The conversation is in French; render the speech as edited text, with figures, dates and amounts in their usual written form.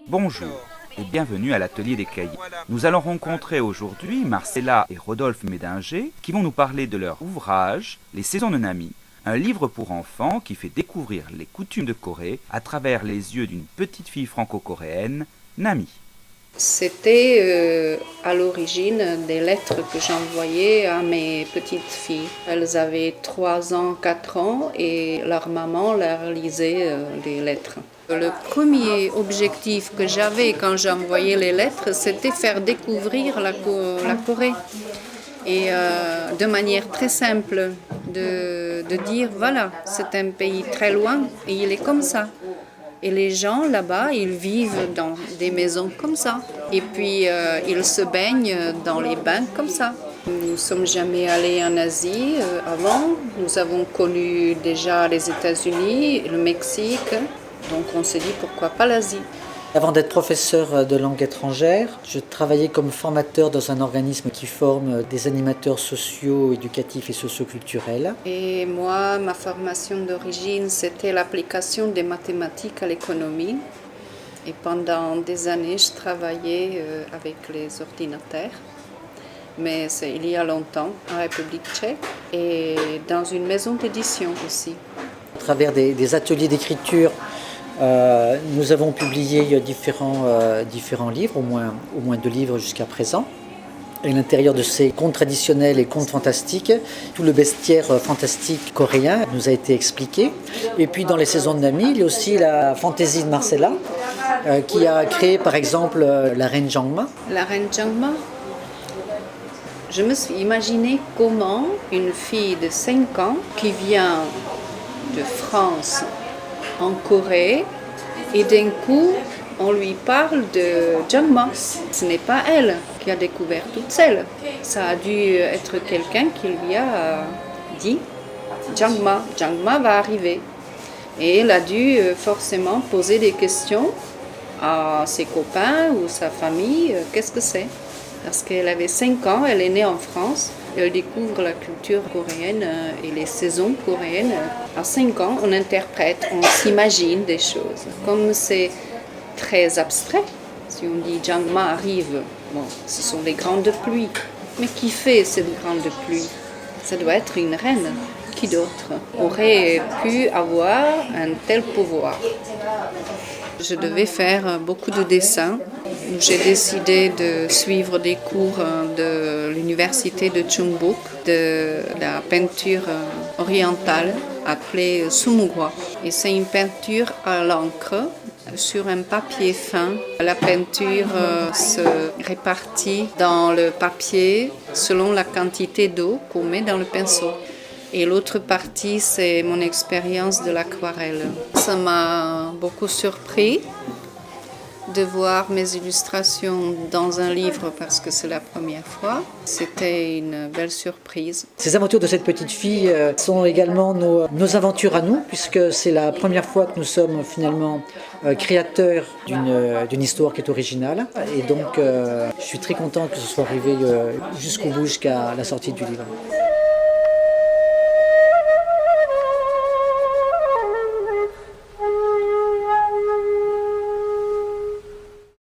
Bonjour et bienvenue à l'atelier des cahiers. Nous allons rencontrer aujourd'hui Marcella et Rodolphe Médinger qui vont nous parler de leur ouvrage « Les saisons de Nami », un livre pour enfants qui fait découvrir les coutumes de Corée à travers les yeux d'une petite fille franco-coréenne, Nami. C'était à l'origine des lettres que j'envoyais à mes petites filles. Elles avaient 3 ans, 4 ans et leur maman leur lisait les lettres. Le premier objectif que j'avais quand j'envoyais les lettres, c'était faire découvrir la Corée. Et de manière très simple, de dire voilà, c'est un pays très loin et il est comme ça. Et les gens là-bas, ils vivent dans des maisons comme ça. Et puis, ils se baignent dans les bains comme ça. Nous ne sommes jamais allés en Asie avant. Nous avons connu déjà les États-Unis, le Mexique. Donc, on s'est dit pourquoi pas l'Asie. Avant d'être professeur de langue étrangère, je travaillais comme formateur dans un organisme qui forme des animateurs sociaux, éducatifs et socioculturels. Et moi, ma formation d'origine, c'était l'application des mathématiques à l'économie. Et pendant des années, je travaillais avec les ordinateurs. Mais c'est il y a longtemps, en République tchèque, et dans une maison d'édition aussi. À travers des ateliers d'écriture, nous avons publié différents livres, au moins 2 livres jusqu'à présent. Et à l'intérieur de ces contes traditionnels et contes fantastiques, tout le bestiaire fantastique coréen nous a été expliqué. Et puis dans les saisons de Nami, il y a aussi la fantaisie de Marcella, qui a créé par exemple la reine Jangma. La reine Jangma, je me suis imaginé comment une fille de 5 ans qui vient de France en Corée et d'un coup on lui parle de Jangma. Ce n'est pas elle qui a découvert toute seule. Ça a dû être quelqu'un qui lui a dit Jangma va arriver. Et elle a dû forcément poser des questions à ses copains ou sa famille, qu'est-ce que c'est? Parce qu'elle avait 5 ans, elle est née en France. Elle découvre la culture coréenne et les saisons coréennes. À 5 ans, on interprète, on s'imagine des choses. Comme c'est très abstrait, si on dit Jangma arrive, bon, ce sont des grandes pluies. Mais qui fait cette grande pluie? Ça doit être une reine. Qui d'autre aurait pu avoir un tel pouvoir? Je devais faire beaucoup de dessins. J'ai décidé de suivre des cours de l'université de Chungbuk, de la peinture orientale appelée Sumugwa. Et c'est une peinture à l'encre sur un papier fin. La peinture se répartit dans le papier selon la quantité d'eau qu'on met dans le pinceau. Et l'autre partie, c'est mon expérience de l'aquarelle. Ça m'a beaucoup surpris de voir mes illustrations dans un livre parce que c'est la première fois. C'était une belle surprise. Ces aventures de cette petite fille sont également nos aventures à nous, puisque c'est la première fois que nous sommes finalement créateurs d'une histoire qui est originale. Et donc, je suis très content que ce soit arrivé jusqu'au bout, jusqu'à la sortie du livre.